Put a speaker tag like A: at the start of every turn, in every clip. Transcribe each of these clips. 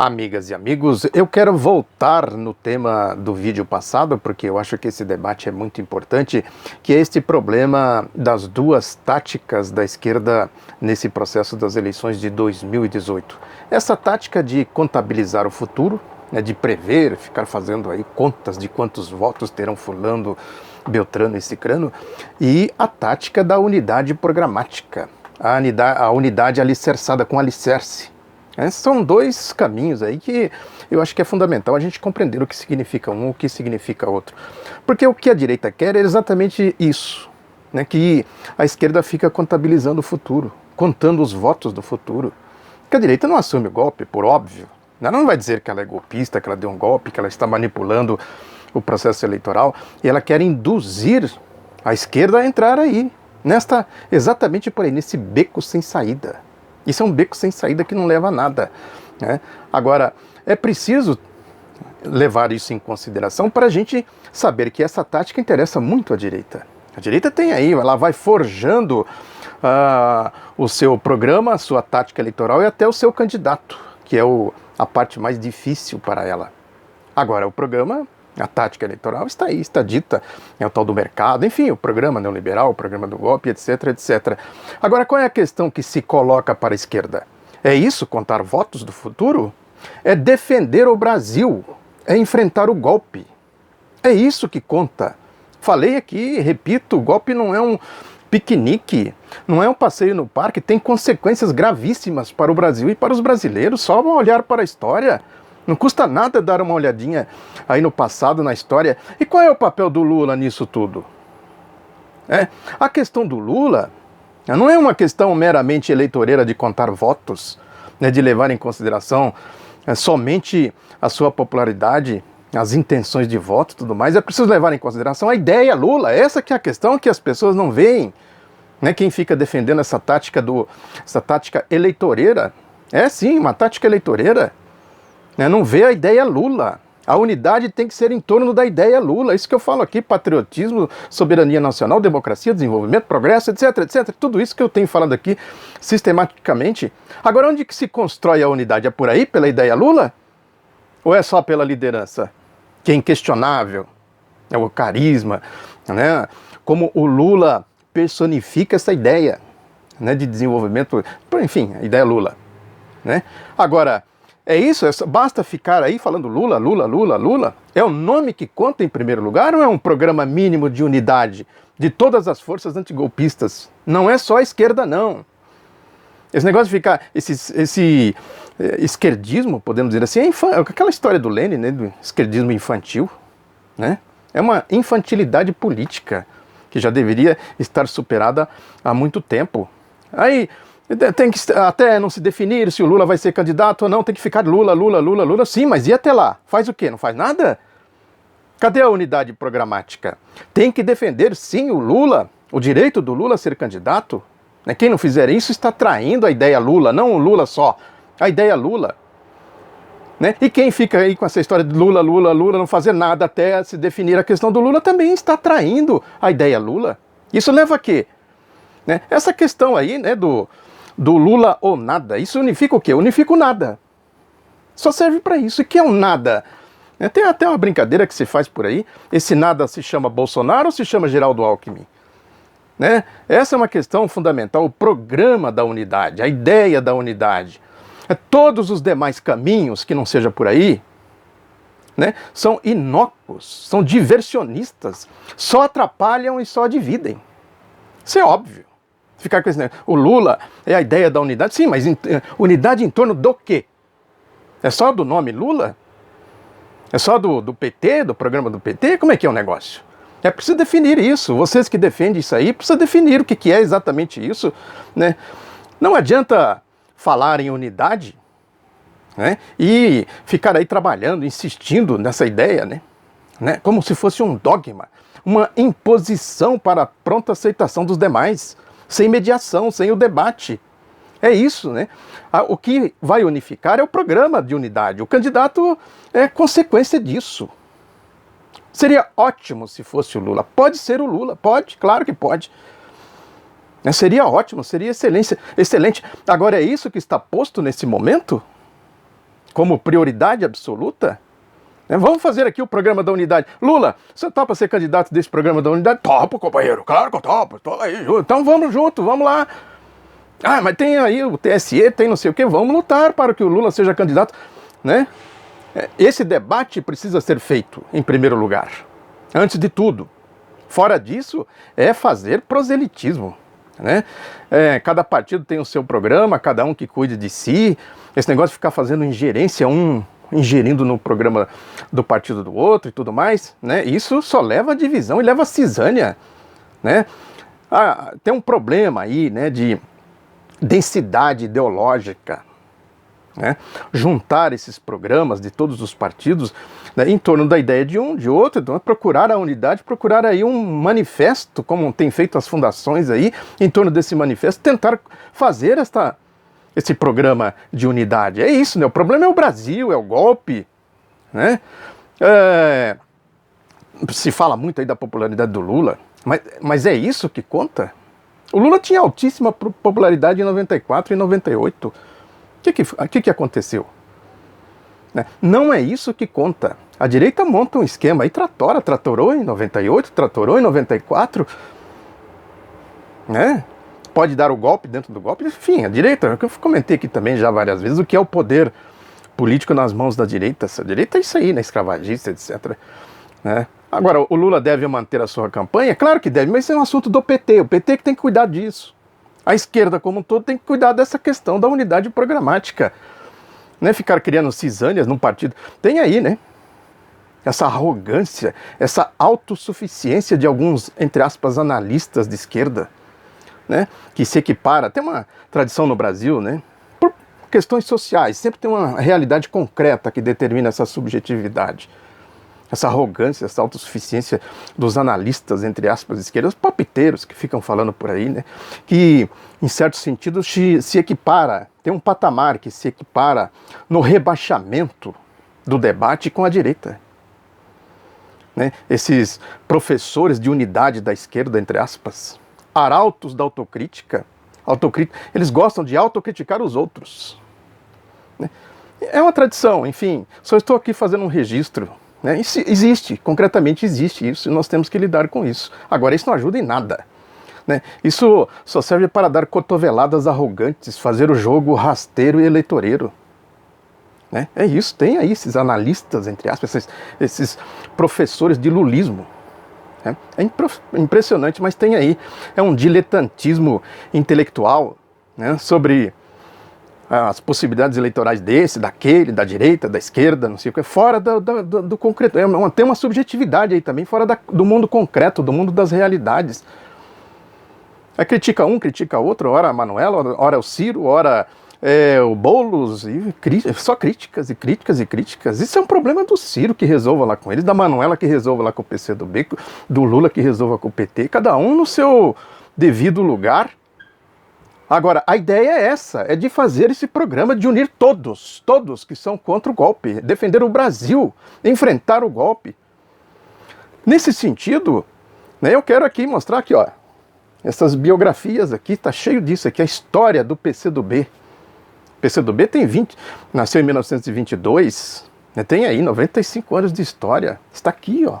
A: Amigas e amigos, eu quero voltar no tema do vídeo passado, porque eu acho que esse debate é muito importante, que é este problema das duas táticas da esquerda nesse processo das eleições de 2018. Essa tática de contabilizar o futuro, de prever, ficar fazendo aí contas de quantos votos terão fulano, beltrano e cicrano, e a tática da unidade programática, a unidade alicerçada com alicerce. São dois caminhos aí que eu acho que é fundamental a gente compreender o que significa um, o que significa outro. Porque o que a direita quer é exatamente isso, que a esquerda fica contabilizando o futuro, contando os votos do futuro. Porque a direita não assume o golpe, por óbvio. Ela não vai dizer que ela é golpista, que ela deu um golpe, que ela está manipulando o processo eleitoral, e ela quer induzir a esquerda a entrar aí, exatamente por aí, nesse beco sem saída. Isso é um beco sem saída que não leva a nada, Agora, é preciso levar isso em consideração para a gente saber que essa tática interessa muito à direita. A direita tem aí, ela vai forjando o seu programa, a sua tática eleitoral e até o seu candidato, que é a parte mais difícil para ela. Agora, o programa, a tática eleitoral está aí, está dita, é o tal do mercado, enfim, o programa neoliberal, o programa do golpe, etc, etc. Agora, qual é a questão que se coloca para a esquerda? É isso, contar votos do futuro? É defender o Brasil, é enfrentar o golpe. É isso que conta. Falei aqui, repito, o golpe não é um piquenique, não é um passeio no parque, tem consequências gravíssimas para o Brasil e para os brasileiros, só olhar para a história. Não custa nada dar uma olhadinha aí no passado, na história. E qual é o papel do Lula nisso tudo? A questão do Lula não é uma questão meramente eleitoreira de contar votos, de levar em consideração somente a sua popularidade, as intenções de voto e tudo mais. É preciso levar em consideração a ideia Lula. Essa que é a questão que as pessoas não veem. Quem fica defendendo essa tática eleitoreira, é sim, uma tática eleitoreira. Não vê a ideia Lula. A unidade tem que ser em torno da ideia Lula. Isso que eu falo aqui, patriotismo, soberania nacional, democracia, desenvolvimento, progresso, etc, etc. Tudo isso que eu tenho falado aqui sistematicamente. Agora, onde que se constrói a unidade? É por aí, pela ideia Lula? Ou é só pela liderança? Que é inquestionável. É o carisma, como o Lula personifica essa ideia de desenvolvimento, enfim, a ideia Lula. Agora, é isso? Basta ficar aí falando Lula, Lula, Lula, Lula? É o nome que conta em primeiro lugar ou é um programa mínimo de unidade de todas as forças antigolpistas? Não é só a esquerda, não. Esse negócio de ficar, esse esquerdismo, podemos dizer assim, aquela história do Lenin, do esquerdismo infantil, é uma infantilidade política que já deveria estar superada há muito tempo. Aí tem que até não se definir se o Lula vai ser candidato ou não, tem que ficar Lula, Lula, Lula, Lula. Sim, mas e até lá? Faz o quê? Não faz nada? Cadê a unidade programática? Tem que defender, sim, o Lula, o direito do Lula a ser candidato. Quem não fizer isso está traindo a ideia Lula, não o Lula só, a ideia Lula. E quem fica aí com essa história de Lula, Lula, Lula, não fazer nada até se definir a questão do Lula, também está traindo a ideia Lula. Isso leva a quê? Essa questão aí, do Lula ou nada, isso unifica o quê? Unifica o nada. Só serve para isso. E que é um nada? Tem até uma brincadeira que se faz por aí. Esse nada se chama Bolsonaro ou se chama Geraldo Alckmin? Essa é uma questão fundamental, o programa da unidade, a ideia da unidade. Todos os demais caminhos, que não seja por aí, são inócuos, são diversionistas, só atrapalham e só dividem. Isso é óbvio. Ficar com esse negócio. O Lula é a ideia da unidade. Sim, mas unidade em torno do quê? É só do nome Lula? É só do PT, do programa do PT? Como é que é o negócio? É preciso definir isso. Vocês que defendem isso aí, precisam definir o que é exatamente isso. Não adianta falar em unidade e ficar aí trabalhando, insistindo nessa ideia, como se fosse um dogma, uma imposição para a pronta aceitação dos demais, sem mediação, sem o debate. É isso, O que vai unificar é o programa de unidade. O candidato é consequência disso. Seria ótimo se fosse o Lula. Pode ser o Lula, pode, claro que pode. Seria ótimo, seria excelente. Agora, é isso que está posto nesse momento? como prioridade absoluta? Vamos fazer aqui o programa da unidade. Lula, você topa ser candidato desse programa da unidade? Topo, companheiro, claro que eu topo, estou aí. Então vamos junto, vamos lá. Ah, mas tem aí o TSE, tem não sei o quê, vamos lutar para que o Lula seja candidato, né? Esse debate precisa ser feito, em primeiro lugar, antes de tudo. Fora disso, é fazer proselitismo, né? Cada partido tem o seu programa, cada um que cuide de si. Esse negócio de ficar fazendo ingerência, um ingerindo no programa do partido do outro e tudo mais, né? Isso só leva a divisão e leva a cisânia, né? Tem um problema aí, né, de densidade ideológica, né? Juntar esses programas de todos os partidos, né, em torno da ideia de um, de outro, então, procurar a unidade, procurar aí um manifesto, como tem feito as fundações aí, em torno desse manifesto, tentar fazer esse programa de unidade. É isso, né? O problema é o Brasil, é o golpe, né? Se fala muito aí da popularidade do Lula, mas é isso que conta? O Lula tinha altíssima popularidade em 94 e 98. O que aconteceu? Não é isso que conta. A direita monta um esquema aí, tratorou em 98, tratorou em 94, né? Pode dar o golpe dentro do golpe, enfim, a direita, que eu comentei aqui também já várias vezes, o que é o poder político nas mãos da direita. Essa direita é isso aí, né? Escravagista, etc. Né? Agora, o Lula deve manter a sua campanha? Claro que deve, mas isso é um assunto do PT. O PT que tem que cuidar disso. A esquerda como um todo tem que cuidar dessa questão da unidade programática. Né? Ficar criando cisânias num partido. Tem aí, né? Essa arrogância, essa autossuficiência de alguns, entre aspas, analistas de esquerda, né? Que se equipara. Tem uma tradição no Brasil, né? Por questões sociais, sempre tem uma realidade concreta que determina essa subjetividade. Essa arrogância, essa autossuficiência dos analistas, entre aspas, esquerdas, palpiteiros que ficam falando por aí, né? Que, em certo sentido, se equipara, tem um patamar que se equipara no rebaixamento do debate com a direita. Né? Esses professores de unidade da esquerda, entre aspas, arautos da autocrítica, eles gostam de autocriticar os outros. Né? É uma tradição, enfim, só estou aqui fazendo um registro. Né? Isso existe, concretamente existe isso, e nós temos que lidar com isso. Agora, isso não ajuda em nada. Né? Isso só serve para dar cotoveladas arrogantes, fazer o jogo rasteiro e eleitoreiro. Né? É isso, tem aí esses analistas, entre aspas, esses professores de lulismo. Né? É impressionante, mas tem aí. É um diletantismo intelectual, né, sobre as possibilidades eleitorais desse, daquele, da direita, da esquerda, não sei o que, fora do concreto. Tem uma subjetividade aí também, fora do mundo concreto, do mundo das realidades. Aí critica um, critica outro, ora a Manuela, ora o Ciro, ora o Boulos, e só críticas e críticas e críticas. Isso é um problema do Ciro, que resolva lá com eles, da Manuela, que resolva lá com o PCdoB, do Lula, que resolva com o PT, cada um no seu devido lugar. Agora, a ideia é essa, é de fazer esse programa, de unir todos que são contra o golpe, defender o Brasil, enfrentar o golpe. Nesse sentido, né, eu quero aqui mostrar aqui, ó, essas biografias aqui, tá cheio disso aqui, a história do PCdoB. O PCdoB nasceu em 1922, né, tem aí 95 anos de história, está aqui, ó,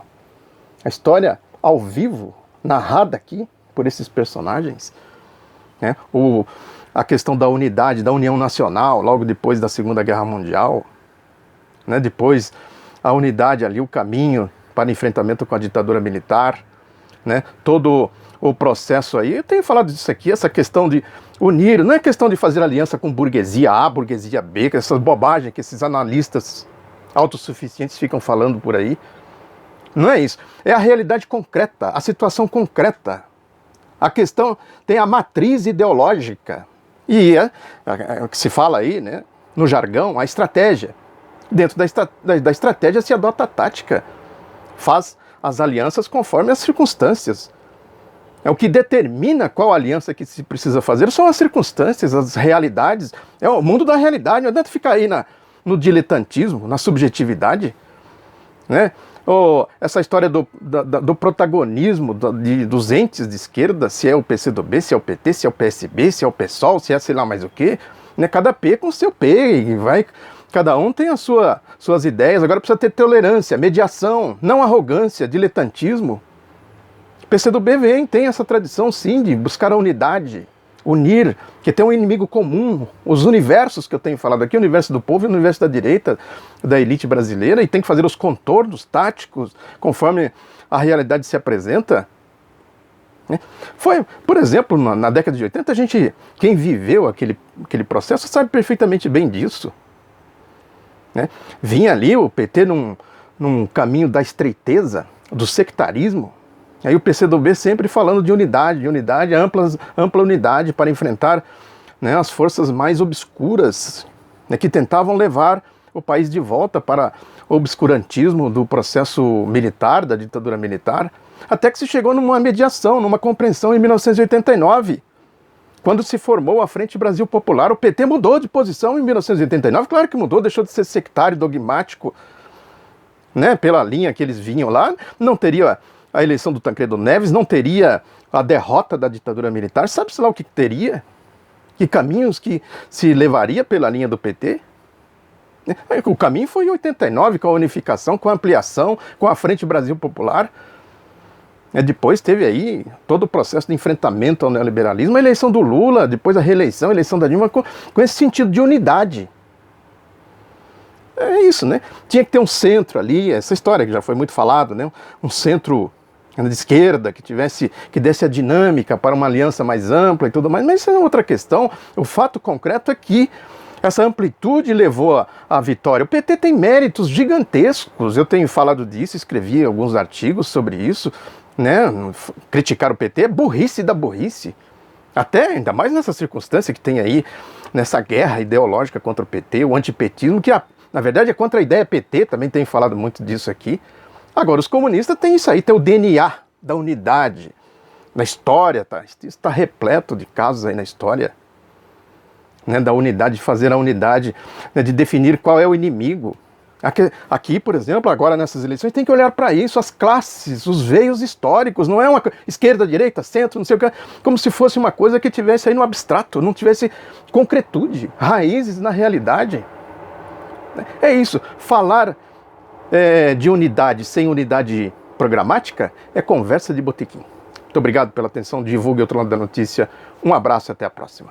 A: a história ao vivo, narrada aqui por esses personagens. Né? A questão da unidade, da união nacional, logo depois da Segunda Guerra Mundial, né? Depois a unidade ali, o caminho para enfrentamento com a ditadura militar, né? Todo o processo aí, eu tenho falado disso aqui, essa questão de unir, não é questão de fazer aliança com burguesia A, burguesia B, essas bobagens que esses analistas autossuficientes ficam falando por aí, não é isso, é a realidade concreta, a situação concreta. A questão tem a matriz ideológica e o que se fala aí, né, no jargão, a estratégia. Dentro da estratégia se adota a tática, faz as alianças conforme as circunstâncias. O que determina qual aliança que se precisa fazer são as circunstâncias, as realidades. É o mundo da realidade, não adianta ficar aí no diletantismo, na subjetividade, né? Essa história do protagonismo dos entes de esquerda, se é o PCdoB, se é o PT, se é o PSB, se é o PSOL, se é sei lá mais o quê, né? Cada P com o seu P, e vai Cada um tem suas ideias, agora precisa ter tolerância, mediação, não arrogância, diletantismo. O PCdoB tem essa tradição sim de buscar a unidade, unir, que tem um inimigo comum, os universos que eu tenho falado aqui, o universo do povo e o universo da direita, da elite brasileira, e tem que fazer os contornos táticos conforme a realidade se apresenta. Foi, por exemplo, na década de 80, quem viveu aquele processo sabe perfeitamente bem disso. Vinha ali o PT num caminho da estreiteza, do sectarismo. Aí o PCdoB sempre falando de unidade, ampla unidade para enfrentar, né, as forças mais obscuras, né, que tentavam levar o país de volta para o obscurantismo do processo militar, da ditadura militar, até que se chegou numa mediação, numa compreensão em 1989, quando se formou a Frente Brasil Popular. O PT mudou de posição em 1989, claro que mudou, deixou de ser sectário, dogmático, né, pela linha que eles vinham lá, não teria a eleição do Tancredo Neves, não teria a derrota da ditadura militar, sabe-se lá o que teria? Que caminhos que se levaria pela linha do PT? O caminho foi em 89, com a unificação, com a ampliação, com a Frente Brasil Popular. Depois teve aí todo o processo de enfrentamento ao neoliberalismo, a eleição do Lula, depois a reeleição, a eleição da Dilma, com esse sentido de unidade. É isso, né? Tinha que ter um centro ali, essa história que já foi muito falado, né? Um centro de esquerda que desse a dinâmica para uma aliança mais ampla e tudo mais, mas isso é outra questão. O fato concreto é que essa amplitude levou à vitória. O PT tem méritos gigantescos, eu tenho falado disso, escrevi alguns artigos sobre isso, né? Criticar o PT é burrice da burrice, ainda mais nessa circunstância que tem aí, nessa guerra ideológica contra o PT, o antipetismo, que na verdade é contra a ideia PT, também tenho falado muito disso aqui. Agora, os comunistas têm isso aí, tem o DNA da unidade. Na história, isso está repleto de casos aí na história, né, da unidade, de fazer a unidade, né, de definir qual é o inimigo. Aqui, por exemplo, agora nessas eleições, tem que olhar para isso, as classes, os veios históricos, não é uma esquerda, direita, centro, não sei o que, como se fosse uma coisa que tivesse aí no abstrato, não tivesse concretude, raízes na realidade. É isso, falar de unidade sem unidade programática é conversa de botequim. Muito obrigado pela atenção, divulgue Outro Lado da Notícia, um abraço e até a próxima.